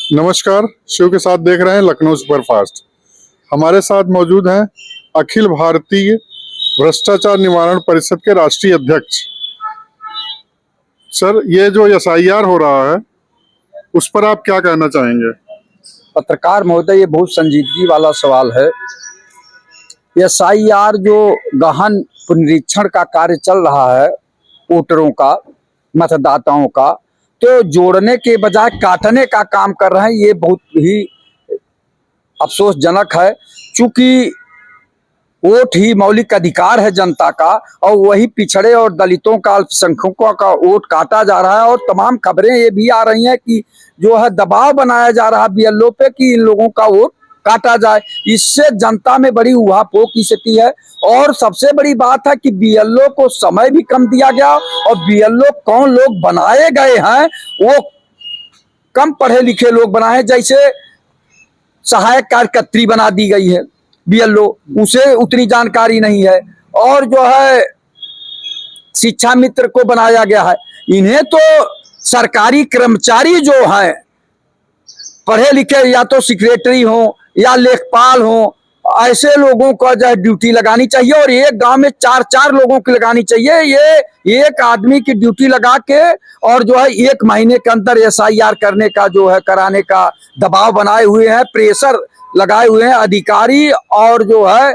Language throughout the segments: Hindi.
नमस्कार। शिव के साथ देख रहे हैं लखनऊ सुपरफास्ट। हमारे साथ मौजूद हैं अखिल भारतीय भ्रष्टाचार निवारण परिषद के राष्ट्रीय अध्यक्ष। सर, ये जो एसआईआर हो रहा है उस पर आप क्या कहना चाहेंगे? पत्रकार महोदय, ये बहुत संजीदगी वाला सवाल है। एसआईआर जो गहन पुनरीक्षण का कार्य चल रहा है वोटरों का, मतदाताओं का, तो जोड़ने के बजाय काटने का काम कर रहे हैं। ये बहुत ही अफसोसजनक है, क्योंकि वोट ही मौलिक अधिकार है जनता का, और वही पिछड़े और दलितों का, अल्पसंख्यकों का वोट काटा जा रहा है। और तमाम खबरें ये भी आ रही हैं कि जो है दबाव बनाया जा रहा है बीएलओ पे कि इन लोगों का वोट काटा जाए। इससे जनता में बड़ी उहापोह की स्थिति है। और सबसे बड़ी बात है कि बीएलओ को समय भी कम दिया गया, और बीएलओ कौन लोग बनाए गए हैं वो कम पढ़े लिखे लोग बनाए, जैसे सहायक कार्यकर्त्री बना दी गई है बीएलओ, उसे उतनी जानकारी नहीं है। और जो है शिक्षा मित्र को बनाया गया है। इन्हें तो सरकारी कर्मचारी जो है पढ़े लिखे, या तो सेक्रेटरी हो या लेखपाल हो, ऐसे लोगों को जो है ड्यूटी लगानी चाहिए। और एक गांव में 4-4 लोगों की लगानी चाहिए। ये एक आदमी की ड्यूटी लगा के और जो है 1 महीने के अंदर एसआईआर करने का जो है कराने का दबाव बनाए हुए हैं, प्रेशर लगाए हुए हैं अधिकारी। और जो है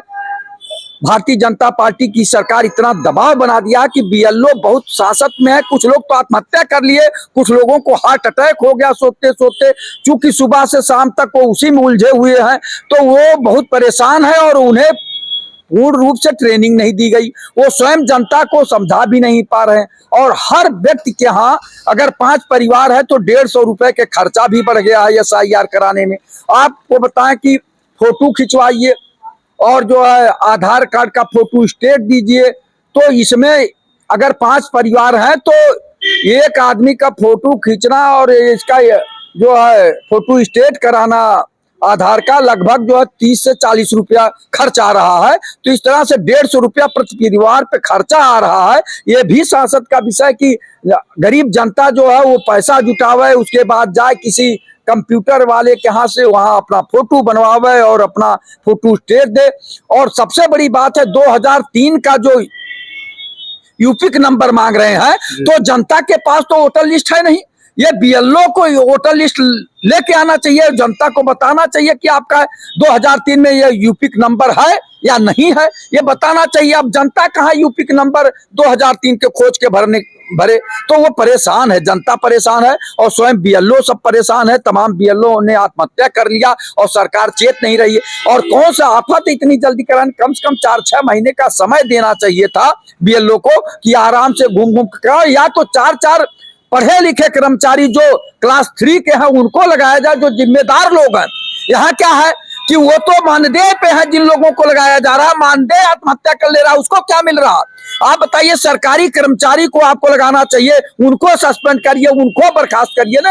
भारतीय जनता पार्टी की सरकार इतना दबाव बना दिया कि बीएलओ बहुत सासत में है। कुछ लोग तो आत्महत्या कर लिए, कुछ लोगों को हार्ट अटैक हो गया सोते सोते, क्योंकि सुबह से शाम तक वो उसी में उलझे हुए हैं। तो वो बहुत परेशान है और उन्हें पूर्ण रूप से ट्रेनिंग नहीं दी गई। वो स्वयं जनता को समझा भी नहीं पा रहे हैं। और हर व्यक्ति के यहाँ अगर 5 परिवार है तो 150 रुपए के खर्चा भी बढ़ गया है एसआईआर कराने में। आपको बताएं कि फोटो खिंचवाइए और जो है आधार कार्ड का फोटो स्टेट दीजिए, तो इसमें अगर 5 परिवार हैं तो एक आदमी का फोटो खींचना और इसका जो है फोटो स्टेट कराना आधार का लगभग जो है 30 से 40 रुपया खर्च आ रहा है। तो इस तरह से 150 रुपया प्रति परिवार पे खर्चा आ रहा है। ये भी सांसद का विषय कि गरीब जनता जो है वो पैसा जुटावे, उसके बाद जाए किसी कंप्यूटर वाले के यहाँ से वहां अपना फोटो बनवावे और अपना फोटो स्टेट दे। और सबसे बड़ी बात है 2003 का जो यूपी का नंबर मांग रहे हैं, तो जनता के पास तो वोटर लिस्ट है नहीं। ये बीएलओ को वोटर लिस्ट लेके आना चाहिए, जनता को बताना चाहिए कि आपका 2003 में ये यूपी का नंबर है या नहीं है, ये बताना चाहिए। अब जनता कहाँ यूपी का नंबर 2003 के खोज के भरे, तो वो परेशान है, जनता परेशान है और स्वयं बीएलओ सब परेशान है। तमाम बीएलओ ने आत्महत्या कर लिया और सरकार चेत नहीं रही है। और कौन सा आफत इतनी जल्दी कराने, कम से कम 4-6 महीने का समय देना चाहिए था बीएलओ को कि आराम से घूम घूम कर, या तो 4-4 पढ़े लिखे कर्मचारी जो क्लास 3 के हैं उनको लगाया जाए, जो जिम्मेदार लोग हैं। यहाँ क्या है कि वो तो मानदेय पे है, जिन लोगों को लगाया जा रहा है मानदेय आत्महत्या कर ले रहा है, उसको क्या मिल रहा? आप बताइए, सरकारी कर्मचारी को आपको लगाना चाहिए, उनको सस्पेंड करिए, उनको बर्खास्त करिए ना।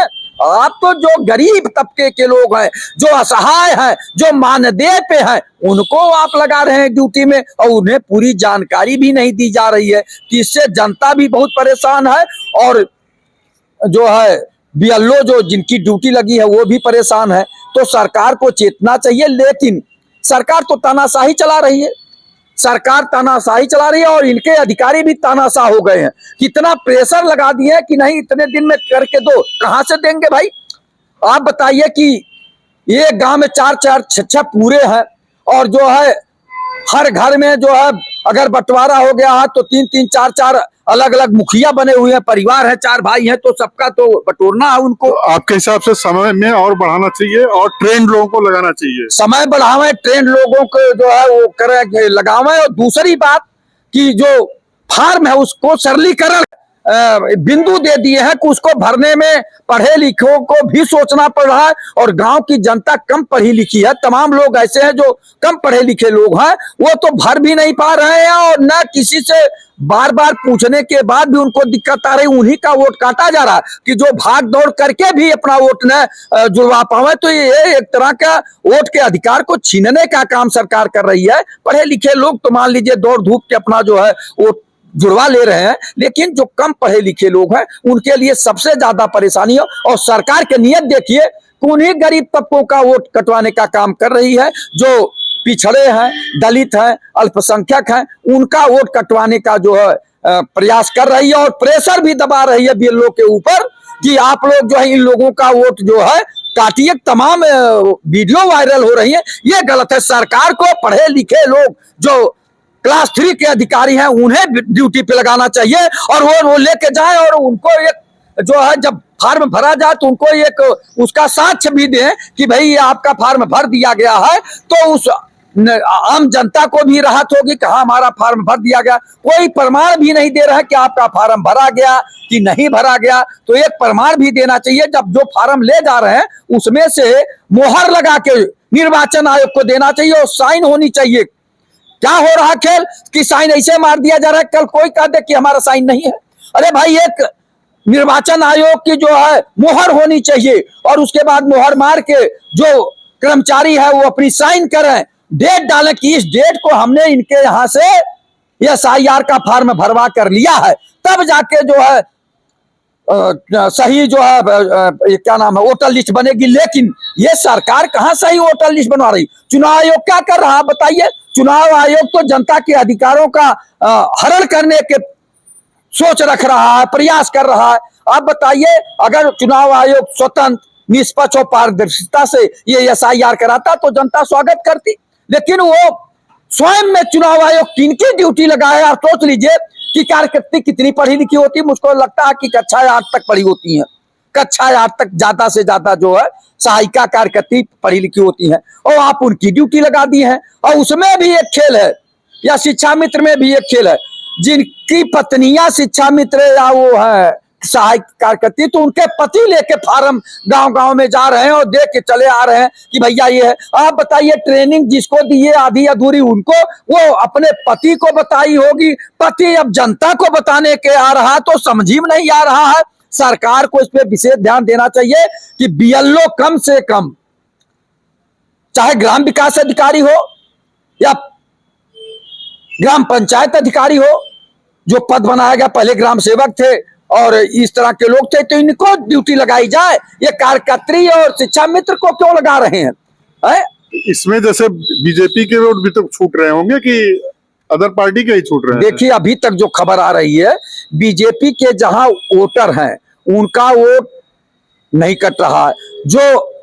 आप तो जो गरीब तबके के लोग हैं, जो असहाय हैं, जो मानदेय पे हैं, उनको आप लगा रहे हैं ड्यूटी में और उन्हें पूरी जानकारी भी नहीं दी जा रही है। इससे जनता भी बहुत परेशान है और जो है बीएलओ जो जिनकी ड्यूटी लगी है वो भी परेशान है। तो सरकार को चेतना चाहिए, लेकिन सरकार तो तानाशाही चला रही है। सरकार तानाशाही चला रही है और इनके अधिकारी भी तानाशाह हो गए हैं। कितना प्रेशर लगा दिए कि नहीं इतने दिन में करके दो, कहां से देंगे भाई? आप बताइए कि ये गांव में 4-4, 6-6 पूरे हैं और जो है हर घर में जो है अगर बंटवारा हो गया है तो 3-3, 4-4 अलग अलग मुखिया बने हुए हैं, परिवार है, 4 भाई हैं, तो सबका तो बटोरना है उनको। तो आपके हिसाब से समय में और बढ़ाना चाहिए और ट्रेंड लोगों को लगाना चाहिए। समय बढ़ावें, ट्रेंड लोगों को जो है वो करें, लगावें। और दूसरी बात कि जो फार्म है उसको सरलीकरण बिंदु दे दिए हैं कि उसको भरने में पढ़े लिखों को भी सोचना पड़ रहा है। और गांव की जनता कम पढ़ी लिखी है, तमाम लोग ऐसे हैं जो कम पढ़े लिखे लोग हैं, वो तो भर भी नहीं पा रहे हैं और न किसी से बार बार पूछने के बाद भी उनको दिक्कत आ रही, उन्हीं का वोट काटा जा रहा है कि जो भाग दौड़ करके भी अपना वोट न जुड़वा पावे। तो ये एक तरह का वोट के अधिकार को छीनने का काम सरकार कर रही है। पढ़े लिखे लोग तो मान लीजिए दौड़ धूप के अपना जो है वोट जुड़वा ले रहे हैं, लेकिन जो कम पढ़े लिखे लोग हैं उनके लिए सबसे ज्यादा परेशानी है। और सरकार की नीयत देखिए उन्हीं गरीब तबकों का वोट कटवाने का काम कर रही है। जो पिछड़े हैं, दलित हैं, अल्पसंख्यक हैं, उनका वोट कटवाने का जो है प्रयास कर रही है और प्रेशर भी दबा रही है बीएलओ के ऊपर कि आप लोग जो है इन लोगों का वोट जो है काटिए। तमाम वीडियो वायरल हो रही है, ये गलत है। सरकार को पढ़े लिखे लोग जो क्लास 3 के अधिकारी हैं उन्हें ड्यूटी पे लगाना चाहिए और वो लेके जाए और उनको एक जो है जब फार्म भरा जाए तो उनको एक उसका साक्ष्य भी दें कि भाई ये आपका फार्म भर दिया गया है, तो उस आम जनता को भी राहत होगी कि हाँ हमारा फार्म भर दिया गया। कोई प्रमाण भी नहीं दे रहा है कि आपका फार्म भरा गया कि नहीं भरा गया, तो एक प्रमाण भी देना चाहिए। जब जो फार्म ले जा रहे हैं उसमें से मोहर लगा के निर्वाचन आयोग को देना चाहिए और साइन होनी चाहिए। क्या हो रहा खेल कि साइन ऐसे मार दिया जा रहा है, कल कोई कह दे कि हमारा साइन नहीं है। अरे भाई एक निर्वाचन आयोग की जो है मोहर होनी चाहिए और उसके बाद मोहर मार के जो कर्मचारी है वो अपनी साइन करें, डेट डालें कि इस डेट को हमने इनके यहां से एसआईआर का फॉर्म भरवा कर लिया है, तब जाके जो है सही जो है क्या नाम है वोटर लिस्ट बनेगी। लेकिन ये सरकार कहां सही वोटर लिस्ट बनवा रही? चुनाव आयोग क्या कर रहा है बताइए? चुनाव आयोग तो जनता के अधिकारों का हरण करने के सोच रख रहा है, प्रयास कर रहा है। आप बताइए अगर चुनाव आयोग स्वतंत्र, निष्पक्ष और पारदर्शिता से ये एसआईआर कराता तो जनता स्वागत करती, लेकिन वो स्वयं में चुनाव आयोग किनकी ड्यूटी लगाए? आप सोच लीजिए कि कार्यकर्ता कितनी पढ़ी लिखी होती है। मुझको लगता है कि कक्षा 8 तक पढ़ी होती हैं, कक्षा 8 तक ज्यादा से ज्यादा जो है सहायिका कार्यकर्ता पढ़ी लिखी होती हैं और आप उनकी ड्यूटी लगा दी है। और उसमें भी एक खेल है, या शिक्षा मित्र में भी एक खेल है, जिनकी पत्नियां शिक्षा मित्र या वो है सहायक कार्यकर्ता, तो उनके पति लेके फार्म गांव गांव में जा रहे हैं और देख के चले आ रहे हैं कि भैया ये है। आप बताइए ट्रेनिंग जिसको दिए आधी अधूरी उनको, वो अपने पति को बताई होगी, पति अब जनता को बताने के आ रहा तो समझ ही नहीं आ रहा है। सरकार को इस पर विशेष ध्यान देना चाहिए कि बीएलओ कम से कम, चाहे ग्राम विकास अधिकारी हो या ग्राम पंचायत अधिकारी हो, जो पद बनाया गया, पहले ग्राम सेवक थे और इस तरह के लोग थे, तो इनको ड्यूटी लगाई जाए। ये कार्यकर्त्री और शिक्षा मित्र को क्यों लगा रहे हैं? इसमें जैसे बीजेपी के वोट भी तो छूट रहे होंगे कि अदर पार्टी के ही छूट रहे हैं? देखिए अभी तक जो खबर आ रही है, बीजेपी के जहां वोटर हैं उनका वोट नहीं कट रहा है। जो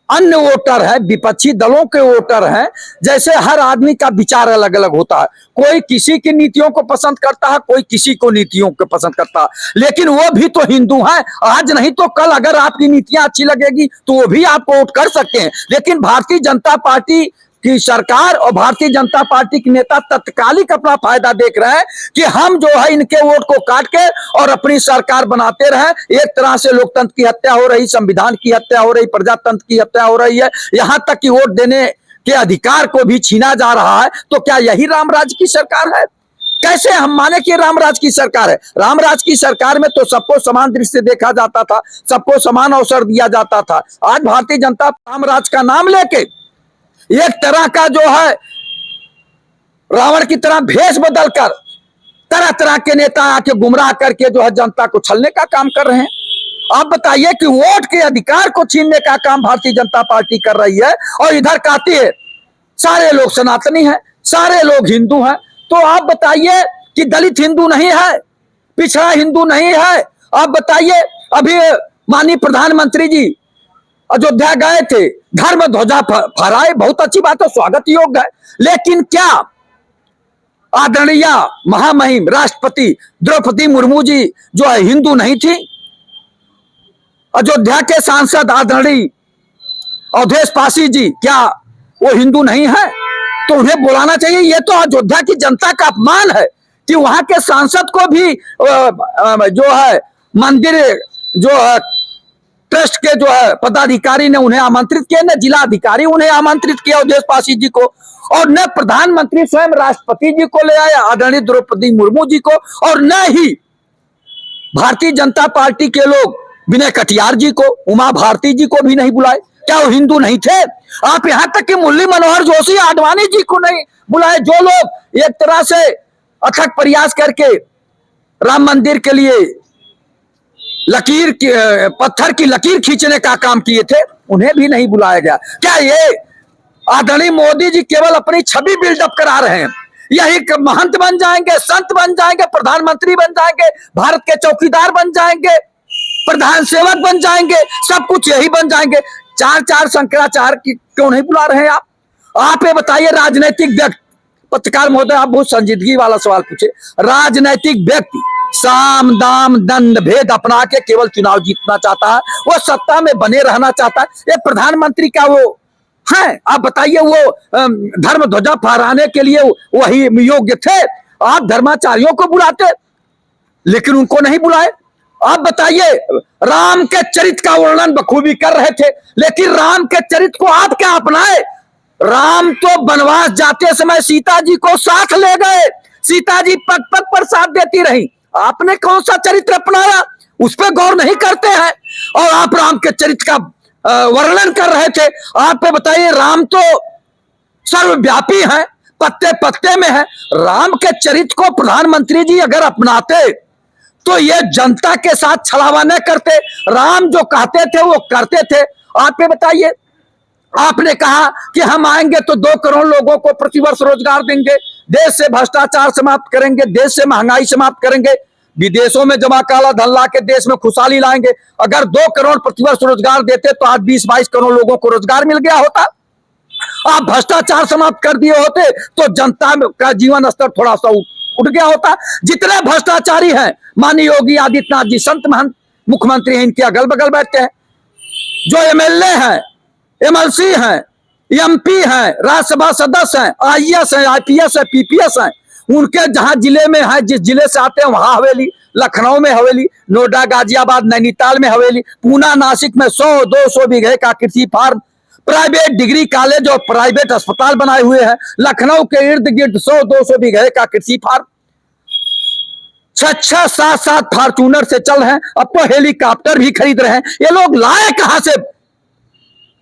अन्य वोटर है, विपक्षी दलों के वोटर हैं, जैसे हर आदमी का विचार अलग अलग होता है, कोई किसी की नीतियों को पसंद करता है, कोई किसी को नीतियों को पसंद करता है, लेकिन वो भी तो हिंदू हैं। आज नहीं तो कल अगर आपकी नीतियां अच्छी लगेगी तो वो भी आपको वोट कर सकते हैं। लेकिन भारतीय जनता पार्टी की सरकार और भारतीय जनता पार्टी के नेता तत्कालिक अपना फायदा देख रहे हैं कि हम जो है इनके वोट को काट के और अपनी सरकार बनाते रहे। एक तरह से लोकतंत्र की हत्या हो रही, संविधान की हत्या हो रही, प्रजातंत्र की हत्या हो रही है, यहां तक कि वोट देने के अधिकार को भी छीना जा रहा है। तो क्या यही रामराज की सरकार है? कैसे हम माने कि रामराज की सरकार है? रामराज की सरकार में तो सबको समान दृष्टि से देखा जाता था, सबको समान अवसर दिया जाता था। आज भारतीय जनता रामराज का नाम लेके एक तरह का जो है रावण की तरह भेष बदलकर तरह तरह के नेता आके गुमराह करके जो है जनता को छलने का काम कर रहे हैं। आप बताइए कि वोट के अधिकार को छीनने का काम भारतीय जनता पार्टी कर रही है और इधर कहती है सारे लोग सनातनी हैं, सारे लोग हिंदू हैं। तो आप बताइए कि दलित हिंदू नहीं है, पिछड़ा हिंदू नहीं है? आप बताइए अभी माननीय प्रधानमंत्री जी अयोध्या गए थे, घर में ध्वजा फहराए, बहुत अच्छी बात है, स्वागत योग्य है। लेकिन क्या आदरणीय महामहिम राष्ट्रपति द्रौपदी मुर्मू जी जो है हिंदू नहीं थी? अयोध्या के सांसद आदरणीय अवधेश पासी जी क्या वो हिंदू नहीं है? तो उन्हें बुलाना चाहिए। ये तो अयोध्या की जनता का अपमान है कि वहां के सांसद को भी जो है मंदिर जो है ट्रस्ट के जो है पदाधिकारी ने उन्हें आमंत्रित किया, न जिला अधिकारी उन्हें आमंत्रित किया अवधेश पासी जी को, और न प्रधानमंत्री स्वयं राष्ट्रपति जी को ले आए आदरणीय द्रौपदी मुर्मू जी को, और न ही भारतीय जनता पार्टी के लोग विनय कटियार जी को, उमा भारती जी को भी नहीं बुलाए। क्या वो हिंदू नहीं थे? आप यहां तक कि मुरली मनोहर जोशी आडवाणी जी को नहीं बुलाए, जो लोग एक तरह से अथक प्रयास करके राम मंदिर के लिए पत्थर की लकीर खींचने का काम किए थे, उन्हें भी नहीं बुलाया गया। क्या ये आदरणीय मोदी जी केवल अपनी छवि बिल्डअप करा रहे हैं? यही महंत बन जाएंगे, संत बन जाएंगे, प्रधानमंत्री बन जाएंगे, भारत के चौकीदार बन जाएंगे, प्रधान सेवक बन जाएंगे, सब कुछ यही बन जाएंगे। चार चार शंकराचार्य क्यों नहीं बुला रहे हैं आप ये बताइए। राजनीतिक व्यक्ति, पत्रकार महोदय आप बहुत संजीदगी वाला सवाल पूछे। राजनीतिक व्यक्ति साम दाम दंड भेद अपना के केवल चुनाव जीतना चाहता है, वो सत्ता में बने रहना चाहता है। ये प्रधानमंत्री का वो है? आप बताइए, वो धर्म ध्वजा फहराने के लिए वही योग्य थे? आप धर्माचार्यों को बुलाते, लेकिन उनको नहीं बुलाए। आप बताइए, राम के चरित्र का वर्णन बखूबी कर रहे थे, लेकिन राम के चरित्र को आप क्या अपनाए? राम तो वनवास जाते समय सीता जी को साथ ले गए, सीता जी पग पग पर साथ देती रही। आपने कौन सा चरित्र अपनाया? उस पर गौर नहीं करते हैं। और आप राम के चरित्र का वर्णन कर रहे थे। आप पे बताइए, राम तो सर्वव्यापी है, पत्ते पत्ते में है। राम के चरित्र को प्रधानमंत्री जी अगर अपनाते तो ये जनता के साथ छलावा न करते। राम जो कहते थे वो करते थे। आप पे बताइए, आपने कहा कि हम आएंगे तो 2 करोड़ लोगों को प्रतिवर्ष रोजगार देंगे, देश से भ्रष्टाचार समाप्त करेंगे, देश से महंगाई समाप्त करेंगे, विदेशों में जमा काला धन ला के देश में खुशहाली लाएंगे। अगर 2 करोड़ प्रतिवर्ष रोजगार देते तो आज 20-22 करोड़ लोगों को रोजगार मिल गया होता। आप भ्रष्टाचार समाप्त कर दिए होते तो जनता का जीवन स्तर थोड़ा सा उठ गया होता। जितने भ्रष्टाचारी हैं, माननीय योगी आदित्यनाथ जी संत महंत मुख्यमंत्री हैं, इनके अगल बगल बैठते हैं। जो एमएलए हैं, एमएलसी हैं, एमपी हैं, राज्यसभा सदस्य हैं, आईएएस हैं, आईपीएस है, पीपीएस हैं, उनके जहां जिले में है, जिस जिले से आते हैं वहां हवेली, लखनऊ में हवेली, नोएडा, गाजियाबाद, नैनीताल में हवेली, पूना, नासिक में 100-200 बीघे का कृषि फार्म, प्राइवेट डिग्री कॉलेज और प्राइवेट अस्पताल बनाए हुए हैं। लखनऊ के इर्द गिर्द 100-200 बीघे का कृषि फार्म, 6-6, 7-7 फॉर्च्यूनर से चल रहे हैं। अब तो हेलीकॉप्टर भी खरीद रहे हैं। ये लोग लाए कहां से?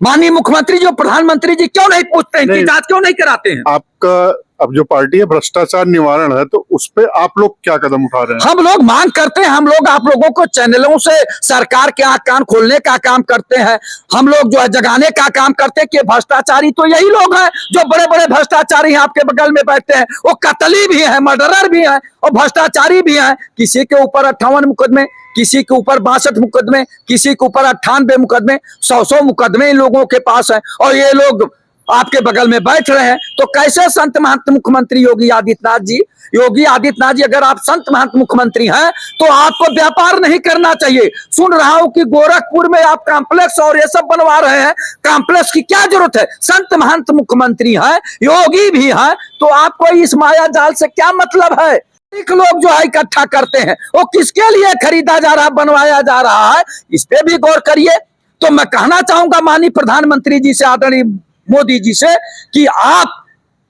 माननीय मुख्यमंत्री जो प्रधानमंत्री जी क्यों नहीं पूछते, इनकी जांच क्यों नहीं कराते हैं? आपका अब जो पार्टी है भ्रष्टाचार निवारण है, तो उस पे आप लोग क्या कदम उठा रहे हैं? हम लोग मांग करते हैं, हम लोग आप लोगों को चैनलों से सरकार के आंख कान खोलने का काम करते हैं। हम लोग जो है जगाने का काम करते हैं कि भ्रष्टाचारी तो यही लोग हैं जो बड़े बड़े भ्रष्टाचारी आपके बगल में बैठते हैं। वो कतली भी है, मर्डरर भी है और भ्रष्टाचारी भी है। किसी के ऊपर 58 मुकदमे, किसी के ऊपर 62 मुकदमे, किसी के ऊपर 98 मुकदमे, 100 मुकदमे इन लोगों के पास है। और ये लोग आपके बगल में बैठ रहे हैं, तो कैसे संत महंत मुख्यमंत्री योगी आदित्यनाथ जी? योगी आदित्यनाथ जी, अगर आप संत महंत मुख्यमंत्री हैं तो आपको व्यापार नहीं करना चाहिए। सुन रहा हूं कि गोरखपुर में आप कॉम्प्लेक्स और ये सब बनवा रहे हैं। कॉम्प्लेक्स की क्या जरूरत है? संत महंत मुख्यमंत्री हैं, योगी भी हैं, तो आपको इस माया जाल से क्या मतलब है? एक लोग जो है इकट्ठा करते हैं, वो किसके लिए खरीदा जा रहा, बनवाया जा रहा है, इस पे भी गौर करिए। तो मैं कहना चाहूंगा माननीय प्रधानमंत्री जी से, आदरणीय मोदी जी से, कि आप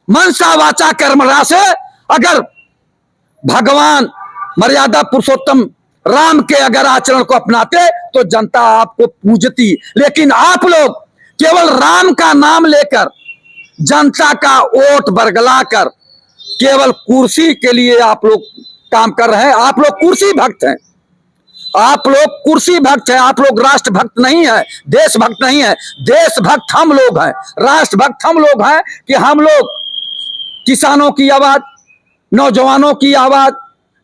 मनसा वाचा कर्मणा से अगर भगवान मर्यादा पुरुषोत्तम राम के अगर आचरण को अपनाते तो जनता आपको पूजती। लेकिन आप लोग केवल राम का नाम लेकर जनता का वोट बरगला कर केवल कुर्सी के लिए आप लोग काम कर रहे हैं। आप लोग कुर्सी भक्त हैं, आप लोग कुर्सी भक्त हैं। आप लोग राष्ट्र भक्त नहीं है, देशभक्त नहीं है। देशभक्त हम लोग हैं, राष्ट्रभक्त हम लोग हैं कि हम लोग किसानों की आवाज, नौजवानों की आवाज,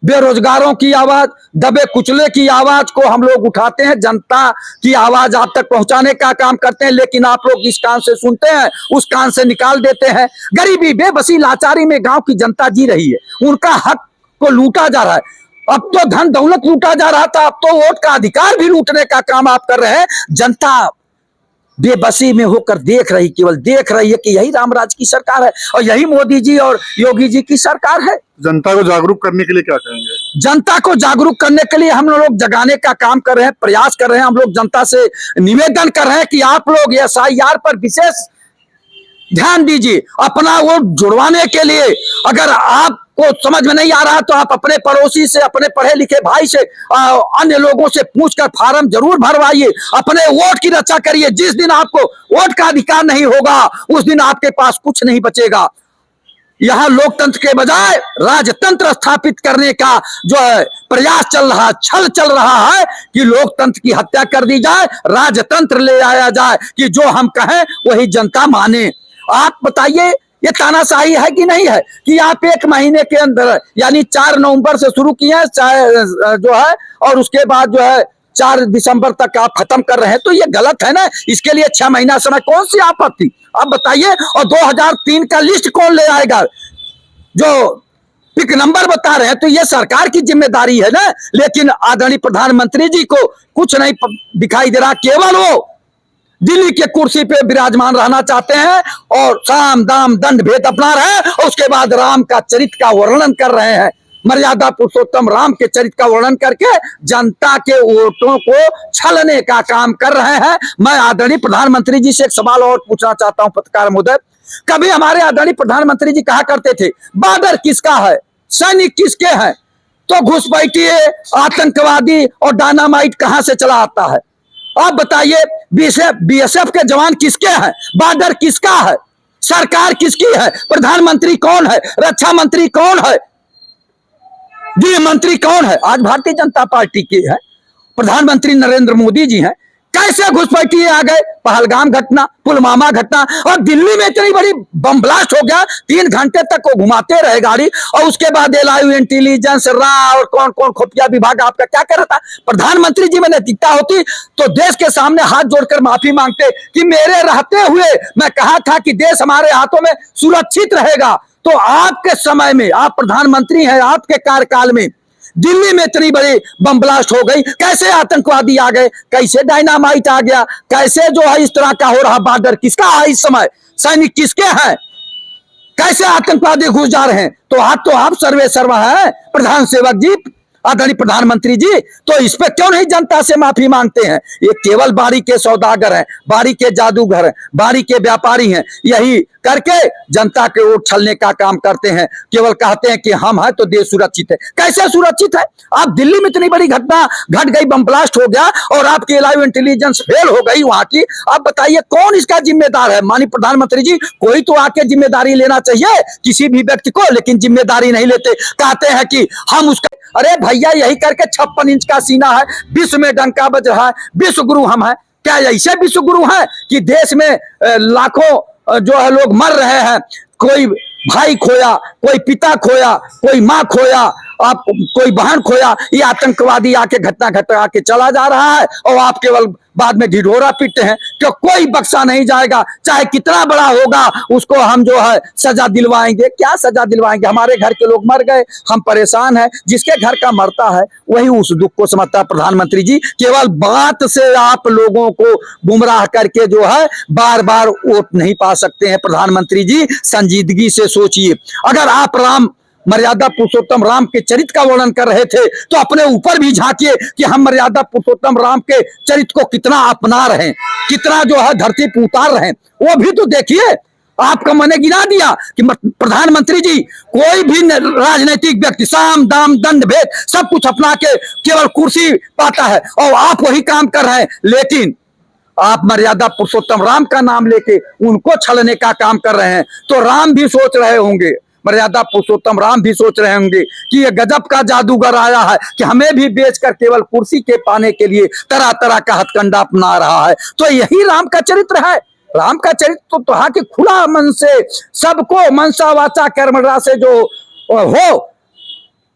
बेरोजगारों की आवाज, दबे कुचले की आवाज को हम लोग उठाते हैं। जनता की आवाज आप तक पहुंचाने का काम करते हैं। लेकिन आप लोग इस कान से सुनते हैं, उस कान से निकाल देते हैं। गरीबी, बेबसी, लाचारी में गांव की जनता जी रही है, उनका हक को लूटा जा रहा है। अब तो धन दौलत लूटा जा रहा था, अब तो वोट का अधिकार भी लूटने का काम आप कर रहे हैं। जनता बेबसी में होकर देख रही, केवल देख रही है कि यही रामराज की सरकार है और यही मोदी जी और योगी जी की सरकार है। जनता को जागरूक करने के लिए क्या करेंगे? जनता को जागरूक करने के लिए हम लोग जगाने का काम कर रहे हैं, प्रयास कर रहे हैं। हम लोग जनता से निवेदन कर रहे हैं कि आप लोग SIR पर विशेष ध्यान दीजिए। अपना वोट जुड़वाने के लिए अगर आपको समझ में नहीं आ रहा तो आप अपने पड़ोसी से, अपने पढ़े लिखे भाई से, अन्य लोगों से पूछकर फार्म जरूर भरवाइए। अपने वोट की रक्षा करिए। जिस दिन आपको वोट का अधिकार नहीं होगा उस दिन आपके पास कुछ नहीं बचेगा। यहाँ लोकतंत्र के बजाय राजतंत्र स्थापित करने का जो है प्रयास चल रहा, छल चल रहा है कि लोकतंत्र की हत्या कर दी जाए, राजतंत्र ले आया जाए कि जो हम कहें वही जनता माने। आप बताइए ये तानाशाही है कि नहीं है कि आप 1 महीने के अंदर यानी 4 नवंबर से शुरू किए जो है और उसके बाद जो है 4 दिसंबर तक आप खत्म कर रहे हैं, तो ये गलत है ना। इसके लिए 6 महीना समय, कौन सी आपत्ति आप बताइए। और 2003 का लिस्ट कौन ले आएगा जो पिक नंबर बता रहे हैं, तो ये सरकार की जिम्मेदारी है ना। लेकिन आदरणीय प्रधानमंत्री जी को कुछ नहीं दिखाई दे रहा, केवल वो दिल्ली के कुर्सी पे विराजमान रहना चाहते हैं और साम दाम दंड भेद अपना रहे हैं और उसके बाद राम का चरित्र का वर्णन कर रहे हैं। मर्यादा पुरुषोत्तम राम के चरित्र का वर्णन करके जनता के वोटों को छलने का काम कर रहे हैं। मैं आदरणीय प्रधानमंत्री जी से एक सवाल और पूछना चाहता हूं पत्रकार महोदय। कभी हमारे आदरणीय प्रधानमंत्री जी कहा करते थे बॉर्डर किसका है, सैनिक किसके हैं, तो घुसपैठिए, आतंकवादी और डायनामाइट कहां से चला आता है। आप बताइए बीएसएफ के जवान किसके हैं, बॉर्डर किसका है, सरकार किसकी है, प्रधानमंत्री कौन है, रक्षा मंत्री कौन है, गृह मंत्री कौन है। आज भारतीय जनता पार्टी के है, प्रधानमंत्री नरेंद्र मोदी जी हैं। कैसे घुसपैठिए आ गए, पहलगाम घटना, पुलवामा घटना, और दिल्ली में इतनी बड़ी बम ब्लास्ट हो गया, 3 घंटे तक वो घुमाते रहे गाड़ी और उसके बाद एलआईयू, इंटेलिजेंस, रा और कौन कौन खुफिया विभाग आपका क्या कर रहा था। प्रधानमंत्री जी में नैतिकता होती तो देश के सामने हाथ जोड़कर माफी मांगते कि मेरे रहते हुए मैं कहा था कि देश हमारे हाथों में सुरक्षित रहेगा। तो आपके समय में, आप प्रधानमंत्री हैं, आपके कार्यकाल में दिल्ली में इतनी बड़ी बम ब्लास्ट हो गई, कैसे आतंकवादी आ गए, कैसे डायनामाइट आ गया, कैसे जो है इस तरह का हो रहा, बॉर्डर किसका है इस समय, सैनिक किसके हैं, कैसे आतंकवादी घुस जा रहे हैं। तो आप सर्वे सर्वा है प्रधान सेवक जी, आदरणीय प्रधानमंत्री जी, तो इस पे क्यों नहीं जनता से माफी मांगते हैं। ये केवल बारी के सौदागर हैं, बारी के जादूगर हैं, बारी के व्यापारी हैं, यही करके जनता के वोट छलने का काम करते हैं। केवल कहते हैं कि हम हैं तो देश सुरक्षित है। कैसे सुरक्षित है। आप दिल्ली में इतनी बड़ी घटना घट गई, बम ब्लास्ट हो गया और आपकी एलआईयू इंटेलिजेंस फेल हो गई वहां की। आप बताइए कौन इसका जिम्मेदार है। माननीय प्रधानमंत्री जी, कोई तो आके जिम्मेदारी लेना चाहिए किसी भी व्यक्ति को, लेकिन जिम्मेदारी नहीं लेते, कहते हैं कि हम उसका। अरे भैया, यही करके 56 इंच का सीना है, विश्व में डंका बज रहा है, विश्व गुरु हम हैं। क्या ऐसे विश्व गुरु हैं कि देश में लाखों जो है लोग मर रहे हैं, कोई भाई खोया, कोई पिता खोया, कोई माँ खोया, आप कोई बहन खोया, ये आतंकवादी आके घटना घटा के चला जा रहा है और आप केवल बाद में ढिढोरा पीटते हैं कि कोई बख्शा नहीं जाएगा, चाहे कितना बड़ा होगा उसको हम जो है सजा दिलवाएंगे। क्या सजा दिलवाएंगे, हमारे घर के लोग मर गए, हम परेशान हैं। जिसके घर का मरता है वही उस दुख को समझता है। प्रधानमंत्री जी, केवल बात से आप लोगों को गुमराह करके जो है बार बार वोट नहीं पा सकते हैं। प्रधानमंत्री जी, संजीदगी से सोचिए। अगर आप मर्यादा पुरुषोत्तम राम के चरित्र का वर्णन कर रहे थे तो अपने ऊपर भी झांकिए कि हम मर्यादा पुरुषोत्तम राम के चरित्र को कितना अपना रहे हैं, कितना जो है धरती पर उतार रहे हैं, वो भी तो देखिए। आपका मैंने गिना दिया कि प्रधानमंत्री जी, कोई भी राजनीतिक व्यक्ति साम दाम दंड भेद सब कुछ अपना के केवल कुर्सी पाता है और आप वही काम कर रहे हैं। लेकिन आप मर्यादा पुरुषोत्तम राम का नाम लेके उनको छलने का काम कर रहे हैं। तो राम भी सोच रहे होंगे, मर्यादा पुरुषोत्तम राम भी सोच रहे होंगे कि ये गजब का जादूगर आया है कि हमें भी बेचकर केवल कुर्सी के पाने के लिए तरह तरह का हथकंडा अपना रहा है। तो यही राम का चरित्र है। राम का चरित्र तो हाँ कि खुला मन से सबको मनसा वाचा कर्मणा से जो हो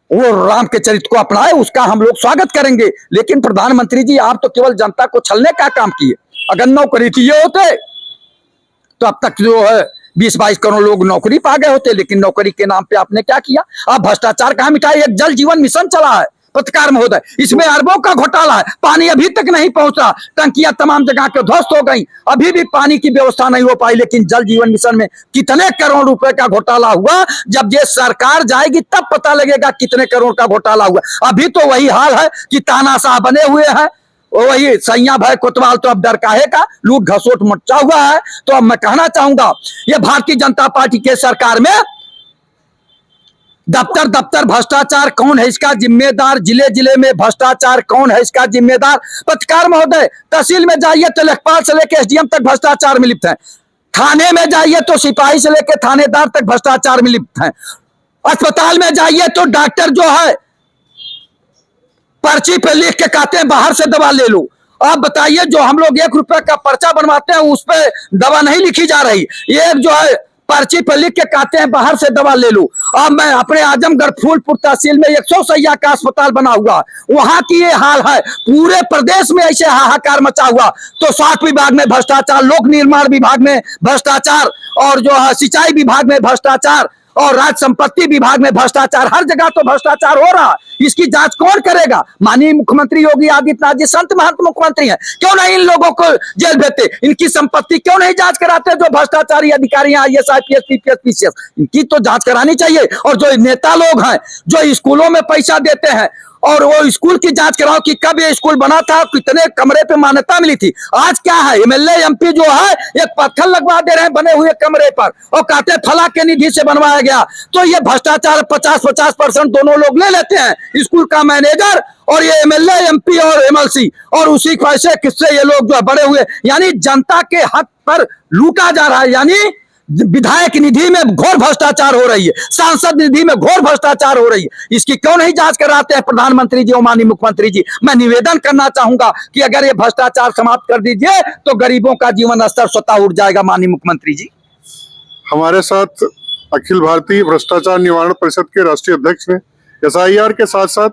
वो राम के चरित्र को अपनाए, उसका हम लोग स्वागत करेंगे। लेकिन प्रधानमंत्री जी, आप तो केवल जनता को छलने का काम किए। अगर नौकरी चाहिए होते तो अब तक जो है 20-22 करोड़ लोग नौकरी पा गए होते। लेकिन नौकरी के नाम पे आपने क्या किया, आप भ्रष्टाचार कहां मिटाए। एक जल जीवन मिशन चला है पत्रकार महोदय, इसमें अरबों का घोटाला है, पानी अभी तक नहीं पहुंचा, टंकियां तमाम जगह के ध्वस्त हो गई, अभी भी पानी की व्यवस्था नहीं हो पाई। लेकिन जल जीवन मिशन में कितने करोड़ रुपए का घोटाला हुआ, जब ये सरकार जाएगी तब पता लगेगा कितने करोड़ का घोटाला हुआ। अभी तो वही हाल है कि तानाशाह बने हुए हैं, वही सैया भाई कोतवाल तो अब डर काहे का, लूट घसोट मचा हुआ है। तो अब मैं कहना चाहूंगा, ये भारतीय जनता पार्टी के सरकार में दफ्तर दफ्तर भ्रष्टाचार कौन है इसका जिम्मेदार, जिले जिले में भ्रष्टाचार कौन है इसका जिम्मेदार। पत्रकार महोदय, तहसील में जाइए तो लेखपाल से लेकर एसडीएम तक भ्रष्टाचार में लिप्त है। थाने में जाइए तो सिपाही से लेकर थानेदार तक भ्रष्टाचार में लिप्त हैं। अस्पताल में जाइए तो डॉक्टर जो है पर्ची पे लिख के कहते हैं बाहर से दवा ले लो। आप बताइए, जो हम लोग 1 रुपए का पर्चा बनवाते हैं उस पे दवा नहीं लिखी जा रही, ये जो है पर्ची पे लिख के कहते हैं बाहर से दवा ले लो। अब मैं अपने आजमगढ़ फूलपुर तहसील में 100 सैया का अस्पताल बना हुआ, वहां की ये हाल है। पूरे प्रदेश में ऐसे हाहाकार मचा हुआ। तो स्वास्थ्य विभाग में भ्रष्टाचार, लोक निर्माण विभाग में भ्रष्टाचार, और जो है सिंचाई विभाग में भ्रष्टाचार, और राज्य संपत्ति विभाग में भ्रष्टाचार, हर जगह तो भ्रष्टाचार हो रहा। इसकी जांच कौन करेगा? माननीय मुख्यमंत्री योगी आदित्यनाथ जी संत महंत मुख्यमंत्री हैं, क्यों नहीं इन लोगों को जेल भेजते? इनकी संपत्ति क्यों नहीं जांच कराते? जो भ्रष्टाचारी अधिकारी हैं, IAS IPS PPS PCS, इनकी तो जांच करानी चाहिए। और जो नेता लोग हैं जो स्कूलों में पैसा देते हैं, और वो स्कूल की जांच कराओ कि कब ये स्कूल बना था, कितने कमरे पे मान्यता मिली थी। आज क्या है, MLA MP जो है एक पत्थर लगवा दे रहे हैं बने हुए कमरे पर, और कहते हैं फला के निधि से बनवाया गया। तो ये भ्रष्टाचार 50-50% दोनों लोग ले लेते हैं, स्कूल का मैनेजर और ये MLA MP और MLC, और उसी पैसे किससे ये लोग जो है बड़े हुए, यानी जनता के हक पर लूटा जा रहा है। यानी विधायक निधि में घोर भ्रष्टाचार हो रही है, सांसद निधि में घोर भ्रष्टाचार हो रही है। इसकी क्यों नहीं जांच कराते हैं प्रधानमंत्री जी और माननीय मुख्यमंत्री जी? मैं निवेदन करना चाहूंगा कि अगर ये भ्रष्टाचार समाप्त कर दीजिए तो गरीबों का जीवन स्तर स्वतः उठ जाएगा। माननीय मुख्यमंत्री जी, हमारे साथ अखिल भारतीय भ्रष्टाचार निवारण परिषद के राष्ट्रीय अध्यक्ष ने SIR के साथ साथ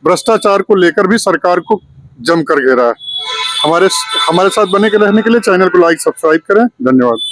भ्रष्टाचार को लेकर भी सरकार को जमकर घेरा है। हमारे साथ बने के रहने के लिए चैनल को लाइक सब्सक्राइब करें। धन्यवाद।